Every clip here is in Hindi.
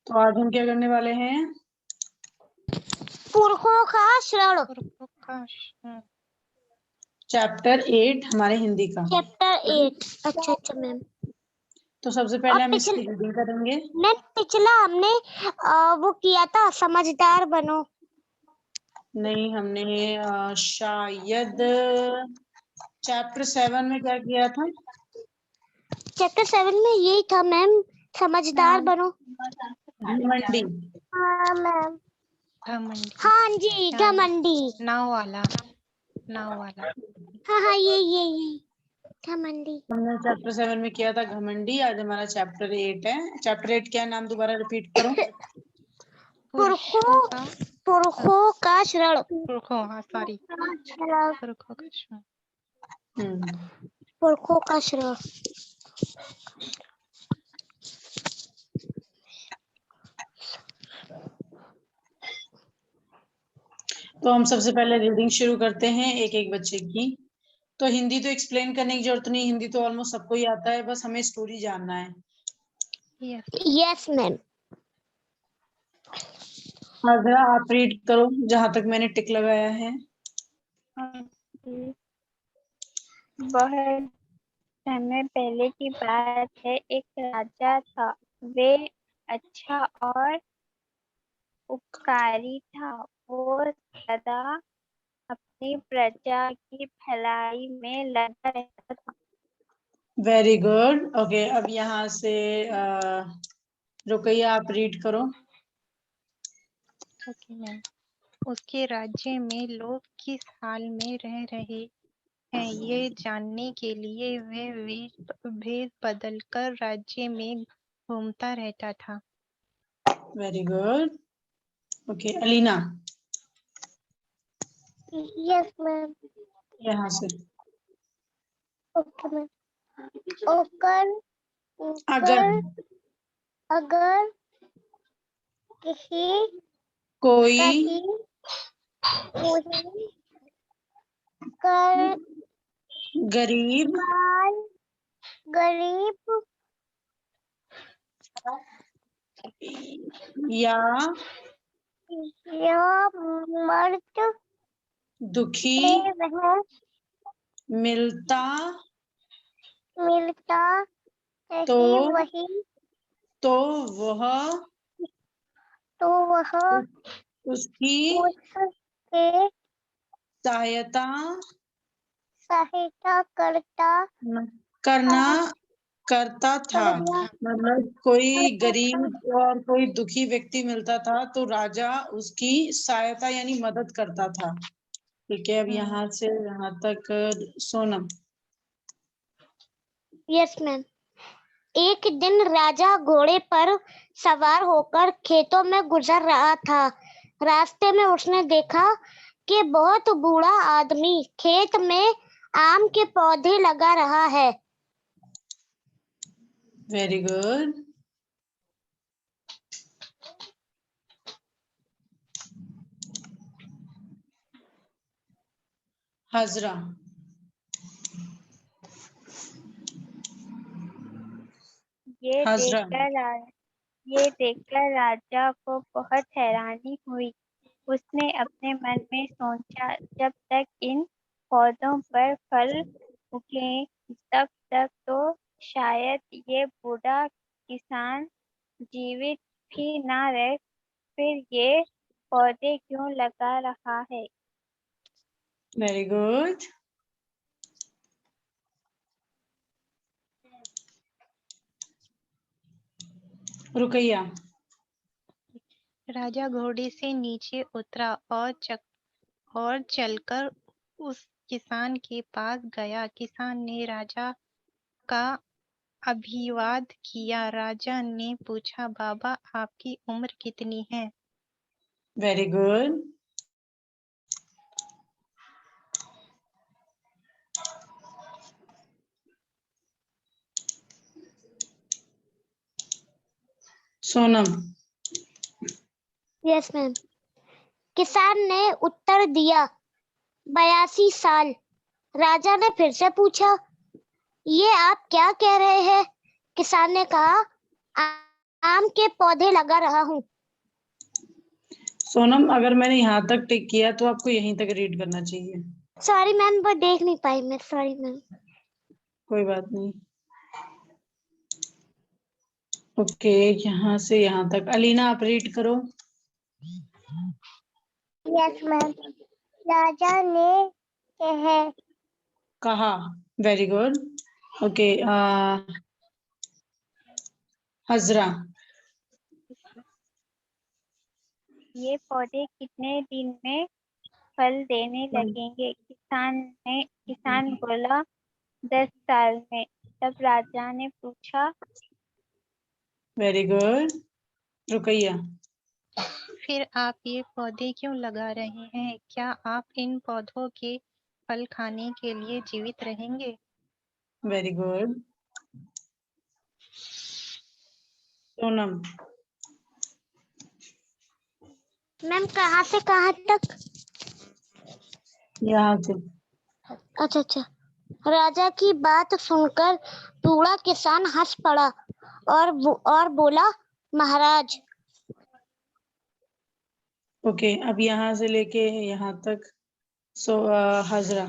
तो आज हम क्या करने वाले हैं? पुरखों का शरण। चैप्टर 8 हमारे हिंदी का। चैप्टर 8। अच्छा मैम। तो सबसे पहले हम इसकी रीडिंग करेंगे। नहीं, पिछला हमने वो किया था, समझदार बनो। नहीं, हमने शायद चैप्टर 7 में क्या किया था? चैप्टर 7 में यही था मैम, समझदार बनो। घमंडी। हाँ मैम। घमंडी। हाँ जी, घमंडी। नाव वाला। हाँ ये घमंडी। हमने चैप्टर 7 में किया था घमंडी। आज हमारा चैप्टर 8 है। चैप्टर 8 क्या नाम दोबारा रिपीट करो? पुरखों का शरण। पुरखों का शरण। पुरखों का शरण। तो हम सबसे पहले रीडिंग शुरू करते हैं एक एक बच्चे की। तो हिंदी तो एक्सप्लेन करने की जरूरत नहीं, हिंदी तो ऑलमोस्ट सबको ही आता है, बस हमें स्टोरी जानना है। Yes ma'am. जरा आप रीड करो जहां तक मैंने टिक लगाया है। वह समय पहले की बात है, एक राजा था। वे अच्छा और उपकारी था। वो सदा अपनी प्रजा की भलाई में लगा रहता था। Very good. ओके, अब यहाँ से रुकैया आप रीड करो। Okay ma'am. उसके राज्य में लोग किस हाल में रह रहे हैं ये जानने के लिए वे भेद बदलकर राज्य में घूमता रहता था। Very good. Okay, Alina. Yes ma'am. यहाँ से ओके मैम। ओकर अगर अगर किसी कोई कर गरीब या मर्द दुखी मिलता तो वह उसकी सहायता करता था। मतलब कोई गरीब और कोई दुखी व्यक्ति मिलता था तो राजा उसकी सहायता यानी मदद करता था। ठीक है, अब यहाँ से यहाँ तक सोनम। Yes ma'am. एक दिन राजा घोड़े पर सवार होकर खेतों में गुजर रहा था। रास्ते में उसने देखा कि बहुत बूढ़ा आदमी खेत में आम के पौधे लगा रहा है। Very good. हजरा। ये देखकर राजा को बहुत हैरानी हुई। उसने अपने मन में सोचा, जब तक इन पौधों पर फल उगे तब तक तो शायद ये बूढ़ा किसान जीवित भी ना रहे, फिर ये पौधे क्यों लगा रहा है। Very good. रुकैया। राजा घोड़े से नीचे उतरा और चलकर उस किसान के पास गया। किसान ने राजा का अभिवाद किया। राजा ने पूछा, बाबा आपकी उम्र कितनी है? Very good. Sonam. Yes ma'am. किसान ने उत्तर दिया, 82 साल। राजा ने फिर से पूछा, ये आप क्या कह रहे हैं? किसान ने कहा, आम के पौधे लगा रहा हूँ। सोनम, अगर मैंने यहाँ तक टिक किया तो आपको यहीं तक रीड करना चाहिए। सॉरी मैम, वो देख नहीं पाई मैं, सॉरी मैम। कोई बात नहीं। ओके, यहाँ से यहाँ तक अलीना आप रीड करो। Yes ma'am. राजा ने कहा। Very good. ओके, हजरा। ये पौधे कितने दिन में फल देने लगेंगे? किसान बोला 10 साल में। तब राजा ने पूछा। Very good. रुकैया। फिर आप ये पौधे क्यों लगा रहे हैं? क्या आप इन पौधों के फल खाने के लिए जीवित रहेंगे? Very good. सोनम। मैम कहाँ से कहाँ तक? यहाँ से। अच्छा अच्छा। राजा की बात सुनकर बूढ़ा किसान हंस पड़ा और बोला, महाराज। ओके, अब यहाँ से लेके यहाँ तक हजरा।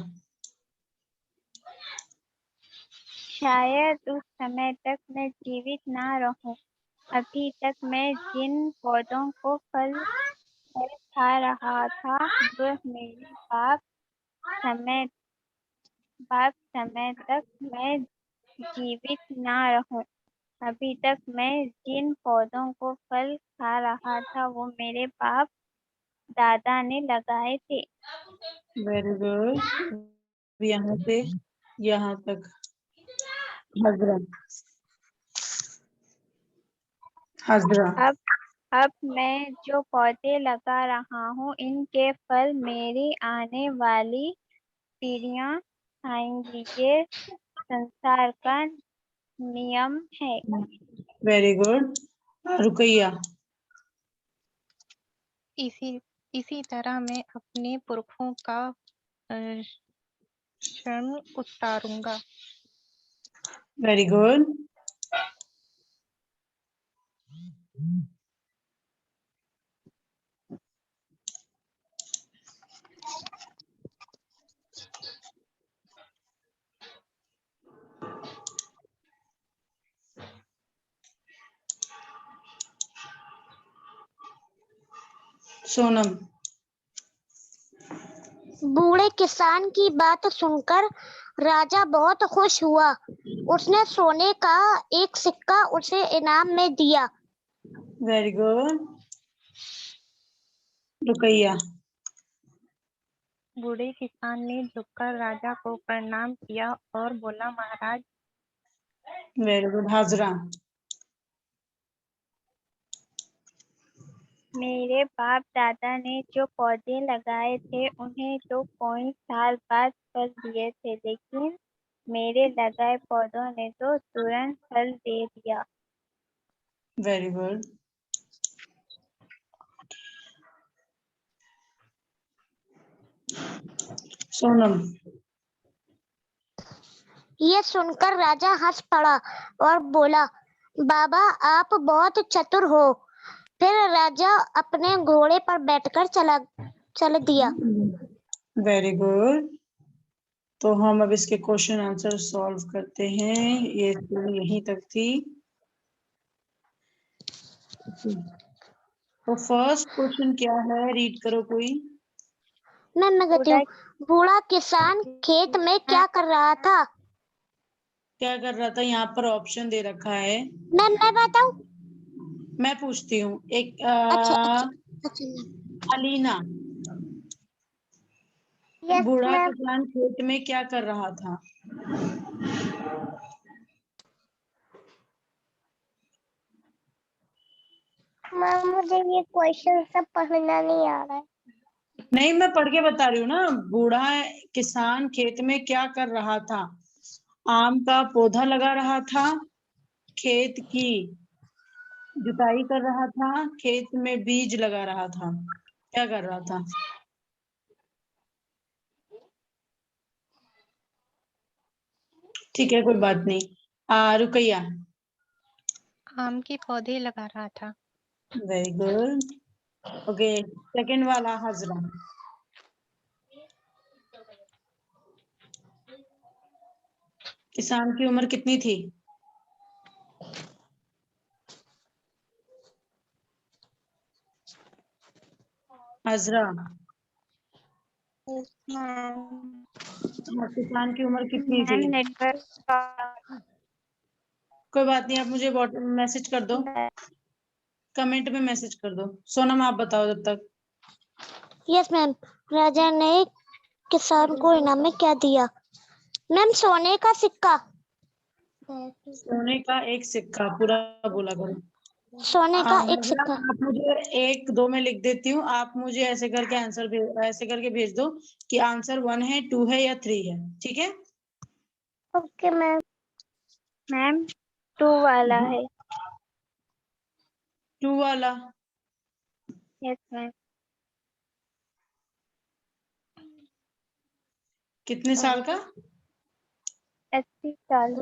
शायद उस समय तक मैं जीवित ना रहूं। अभी तक मैं जिन पौधों को फल खा रहा था वह मेरे समय तक मैं जीवित ना रहूं। अभी तक मैं जिन पौधों को फल खा रहा था वो मेरे बाप दादा ने लगाए थे। Very good. यहाँ से यहाँ तक हजरा। हजरा। अब मैं जो पौधे लगा रहा हूँ इनके फल मेरी आने वाली पीढ़ियां खाएंगी। ये संसार का नियम है। Very good. रुकैया। इसी तरह मैं अपने पुरखों का श्रम उतारूंगा। Very good. सोनम। बूढ़े किसान की बात सुनकर राजा बहुत खुश हुआ। उसने सोने का एक सिक्का उसे इनाम में दिया। Very good. रुकैया। बूढ़े किसान ने झुककर राजा को प्रणाम किया और बोला, महाराज। Very good. हाजरा। मेरे बाप दादा ने जो पौधे लगाए थे उन्हें तो कई साल बाद फल दिए थे, लेकिन मेरे लगाए पौधों ने तो तुरंत फल दे दिया। Very good. सोनम। ये सुनकर राजा हंस पड़ा और बोला, बाबा आप बहुत चतुर हो। फिर राजा अपने घोड़े पर बैठकर चल दिया। Very good. तो हम अब इसके क्वेश्चन आंसर सॉल्व करते हैं। ये यहीं तक थी। तो फर्स्ट क्वेश्चन क्या है, रीड करो कोई। मैं कहती हूँ, बूढ़ा किसान खेत में क्या कर रहा था? क्या कर रहा था, यहाँ पर ऑप्शन दे रखा है। मैं बताऊं? मैं पूछती हूँ एक अच्छा। अलीना। यस बूढ़ा मैम। किसान खेत में क्या कर रहा था? मैम मुझे ये क्वेश्चन सब पढ़ना नहीं आ रहा है। नहीं, मैं पढ़ के बता रही हूँ ना। बूढ़ा किसान खेत में क्या कर रहा था? आम का पौधा लगा रहा था, खेत की जुताई कर रहा था, खेत में बीज लगा रहा था। क्या कर रहा था? ठीक है, कोई बात नहीं। रुकैया। आम के पौधे लगा रहा था। Very good. ओके, सेकंड वाला हाजरा। किसान की उम्र कितनी थी? हाजरा, किसान की उम्र कितनी थी? मैम नेटवर्क कोई बात नहीं, आप मुझे मैसेज कर दो, कमेंट में मैसेज कर दो। सोनम आप बताओ जब तक। Yes ma'am. राजा ने किसान को इनाम में क्या दिया? मैम सोने का सिक्का। सोने का एक सिक्का, पूरा बोला करो। सोने का एक हाजरा, सिक्का। आप मुझे 1-2 में लिख देती हूँ, आप मुझे ऐसे करके आंसर ऐसे करके भेज दो कि आंसर 1 है, 2 है या 3 है, ठीक है? Okay ma'am. मैम 2 वाला है। 2 वाला। Yes ma'am. कितने साल का? 80 साल।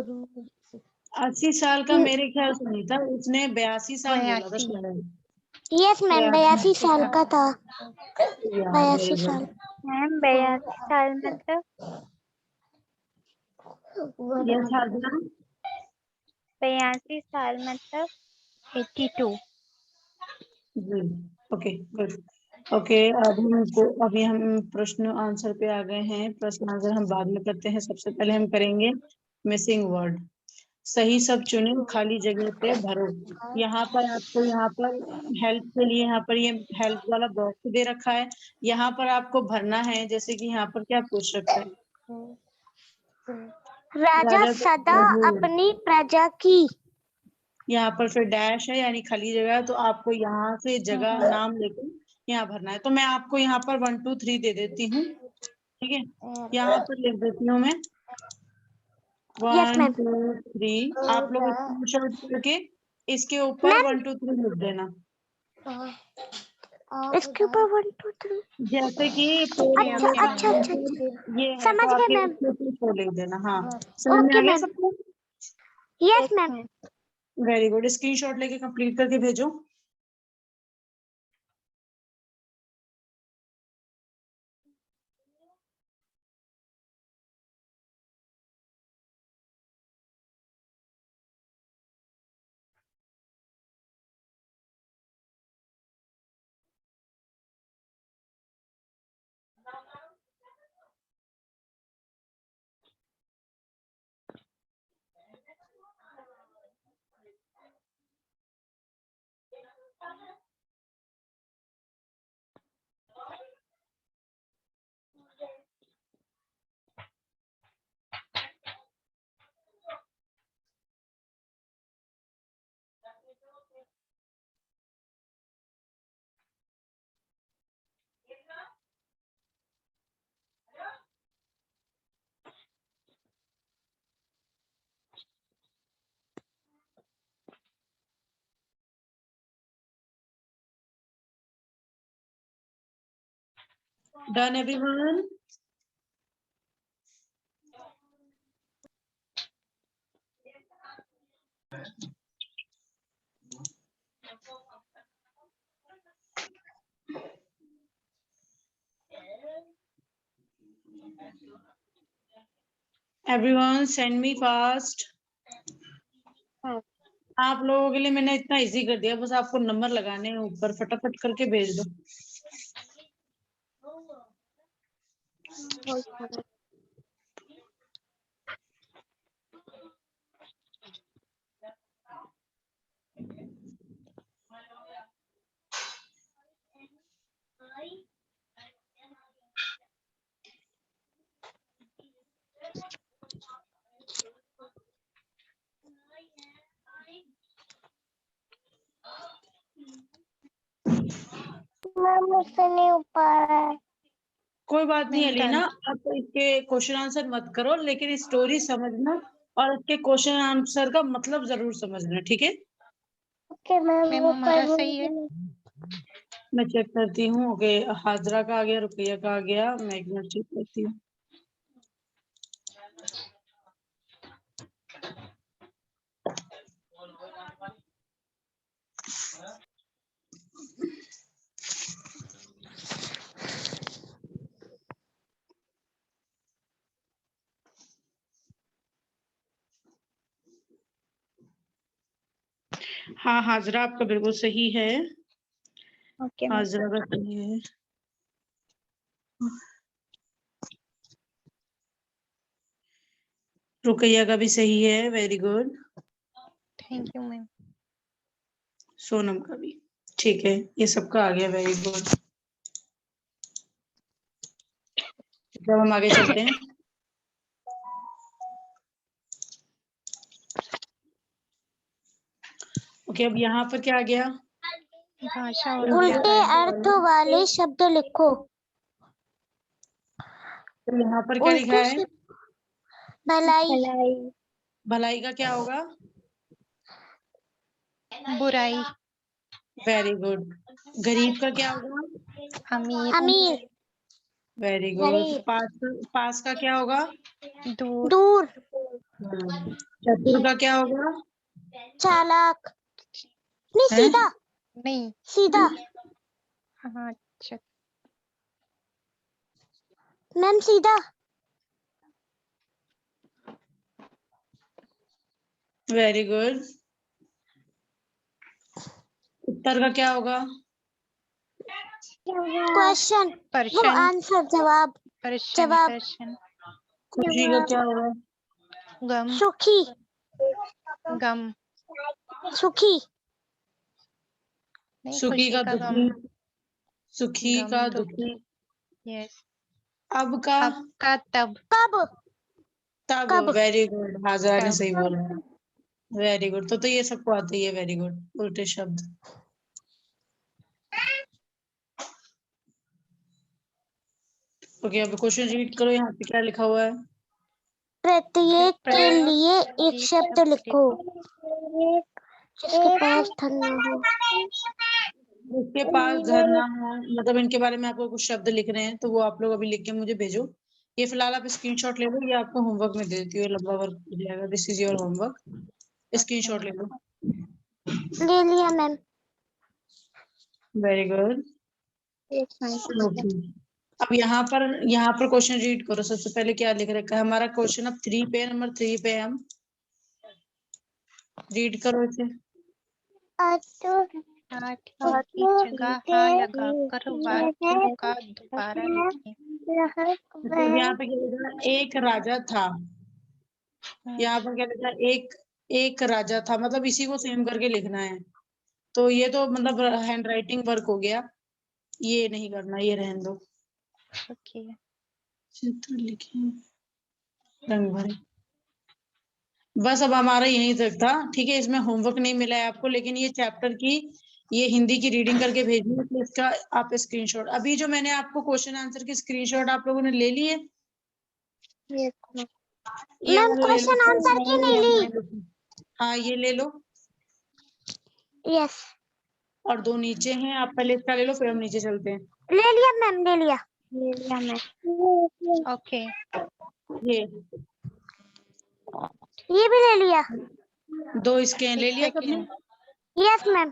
80 साल का मेरे ख्याल से नहीं था, उसने 82 साल बोला था 82। शायद। यस मैम 82 साल का था। वेरी 82 साल। गुड। मैम 82 साल मतलब यस हाजरा। 82 साल मतलब 82। जी, ओके गुड। ओके, अभी हम प्रश्न आंसर पे आ गए हैं। प्रश्न आंसर हम बाद में करते हैं, सबसे पहले हम करेंगे मिसिंग वर्ड। सही सब चुने, खाली जगह पे भरो। यहाँ पर आपको यहाँ पर हेल्प के लिए यहाँ पर ये हेल्प वाला बॉक्स दे रखा है, यहाँ पर आपको भरना है। जैसे कि यहाँ पर क्या पूछ रखा है? राजा राजा सदा अपनी प्रजा की। यहाँ पर फिर डैश है यानी खाली जगह है, तो आपको यहाँ से जगह नाम लेकर यहाँ भरना है। तो मैं आपको यहाँ पर 1 2 3 दे देती हूँ, ठीक है? यहाँ पर लिख देती हूँ मैं यस 1 मैम। 2 3। आप लोग स्क्रीनशॉट करके इसके ऊपर मैम 1 2 3 लिख देना। इसके ऊपर 1 2 3। जैसे कि ओके अच्छा ओके अच्छा मैम। अच्छा आंसर अच्छा। ये है, समझ तो गए आप ये मैम। उसके ऊपर छोड़ लिख देना। हाँ, समझ में ओके आ गया मैम। सबको? Yes ma'am. Very good. Screenshot लेके कंप्लीट करके भेजो। Done everyone? Everyone send me fast. आप लोगों के लिए मैंने इतना इजी कर दिया, बस आपको नंबर लगाने हैं ऊपर, फटाफट करके भेज दो। मैम मुझसे नहीं हो पा रहा है। कोई बात नहीं मैम अलीना, डन। आप इसके क्वेश्चन आंसर मत करो, लेकिन स्टोरी समझना और इसके क्वेश्चन आंसर का मतलब जरूर समझना, ठीक है? ओके मैम मैम वो हमारा सही है। मैं चेक करती हूँ। ओके, हाजरा का आ गया, रुपया का आ गया, मैं एक मिनट चेक करती हूँ। हाँ, हाजरा आपका बिल्कुल सही है। Okay ma'am. हाजरा का सही है। रुकैया का भी सही है, very good. Thank you ma'am. Sonam का भी ठीक है, ये सबका आ गया, वेरी गुड। जब हम आगे चलते हैं, ओके, अब यहाँ पर क्या आ गया? भाषा और उल्टे व्याकरण। अर्थ वाले शब्द लिखो। तो यहाँ पर क्या लिखा उल्टे है? शब्द भलाई, भलाई, भलाई का क्या होगा? बुराई, वेरी गुड। गरीब का क्या होगा? अमीर, अमीर, वेरी गुड। गरीब, पास का क्या होगा? दूर, दूर, चतुर का क्या होगा? चालाक, नहीं हैं? सीधा, नहीं, सीधा। हाँ अच्छा, मैम सीधा, वेरी गुड। उत्तर का क्या होगा? क्वेश्चन, वो प्रश्न, आंसर, जवाब, प्रश्न, जवाब। प्रश्न, खुशी का क्या होगा? गम, सुखी, गम, सुखी, नहीं, सुखी खुशी का का गम, दुखी, सुखी गम का दुखी, दुखी। यस, अब का? अब का तब, कब, तब। कब, वेरी गुड, हाजरा ने तब, सही बोला। Very good. तो ये सबको आती है, वेरी गुड, उल्टे शब्द। ओके, अब क्वेश्चन रीड करो, यहाँ पे क्या लिखा हुआ है? प्रत्येक के प्रत्येक लिए एक एक शब्द शब्द लिखो लिखो, जिसके पास धन न हो। जिसके पास धन ना हो, मतलब इनके बारे में आपको कुछ शब्द लिख रहे हैं, तो वो आप लोग अभी लिख के मुझे भेजो। ये फिलहाल आप स्क्रीनशॉट ले लो, ये आपको होमवर्क में दे देती हूँ, लंबा वर्क हो जाएगा। This is your homework, screenshot ले लो। ले लिया मैम। Very good. ओके, अब यहाँ पर क्वेश्चन रीड करो। सबसे पहले क्या लिख रखा है हमारा क्वेश्चन? अब 3 पे, नंबर 3 पे हम रीड करो इसे। साथ ही की जगह हाँ लगाकर वाक्यों का दोबारा लिखें। मतलब यहाँ पे क्या लिखा है? एक राजा था। यहाँ पर क्या लिखा है? एक राजा था, मतलब इसी को सेम करके लिखना है। तो ये तो मतलब हैंड राइटिंग वर्क हो गया, ये नहीं करना, ये रहने दो। ओके, चित्र लिखे, रंग भरे। बस अब हमारा यहीं तक था, ठीक है। इसमें होमवर्क नहीं मिला है आपको, लेकिन ये चैप्टर की, ये हिंदी की रीडिंग करके भेजनी है, तो इसका आप स्क्रीनशॉट, अभी जो मैंने आपको क्वेश्चन आंसर की स्क्रीनशॉट आप लोगों ने ले ली है? ये मैम वाला ले लो। क्वेश्चन आंसर की नहीं ली। हाँ, ये ले लो। यस, और 2 नीचे हैं, आप पहले इसका ले लो, फिर हम नीचे चलते हैं। ले लिया मैम, ले लिया। ओके, ये भी ले लिया। 2 इसके ले लिया सबने? Second, yes ma'am.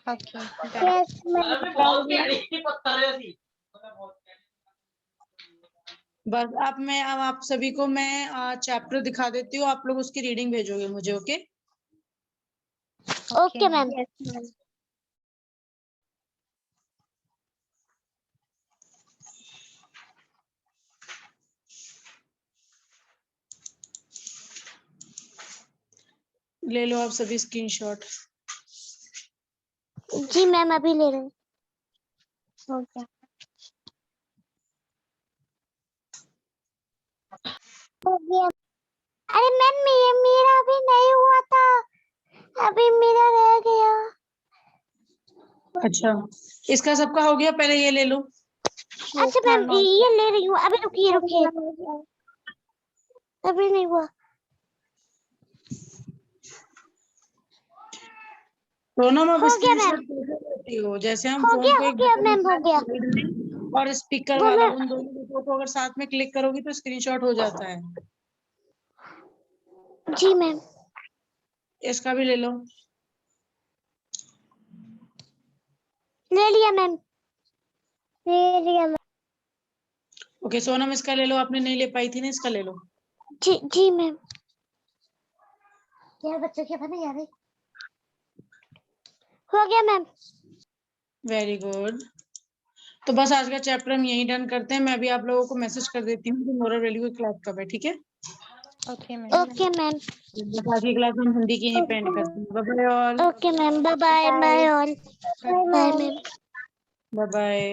Okay, done. बस अब आप सभी को मैं चैप्टर दिखा देती हूँ, आप लोग उसकी रीडिंग भेजोगे मुझे, ओके? Okay ma'am. ले लो आप सभी स्क्रीनशॉट। जी मैम, अभी ले रहे हैं। हो गया। हो गया। अरे मैम, मेरा अभी नहीं हुआ था, अभी मेरा रह गया। अच्छा, इसका सबका हो गया, पहले ये ले लो। अच्छा मैम, ये ले रही हूँ, अभी रुकिए रुकिए, अभी नहीं हुआ। तो ना मैं हो गया मैम, स्क्रीनशॉट देती हो, जैसे हम हो फोन गया, को हो एक गया बटन मैम, हो गया। और स्पीकर वो वाला, मैं, उन दोनों को फोटो अगर साथ में क्लिक करोगी तो स्क्रीनशॉट हो जाता है। जी मैम, इसका भी ले लो। ले लिया मैम, ले लिया मैम। ओके सोनम, इसका ले लो, आपने नहीं ले पाई थी ना, इसका ले लो। जी जी मैम। यार बच्चों की पता नहीं आ रही। हो गया मैम। Very good. तो बस आज का चैप्टर हम यही डन करते हैं। मैं अभी आप लोगों को मैसेज कर देती हूँ कि मोरल वैल्यू की क्लास कब है, ठीक है? Okay ma'am. Okay ma'am. बस आज की क्लास हम हिंदी की ही पेंड करते हैं। Bye bye all. Okay ma'am, bye bye, bye all, bye ma'am. Bye bye.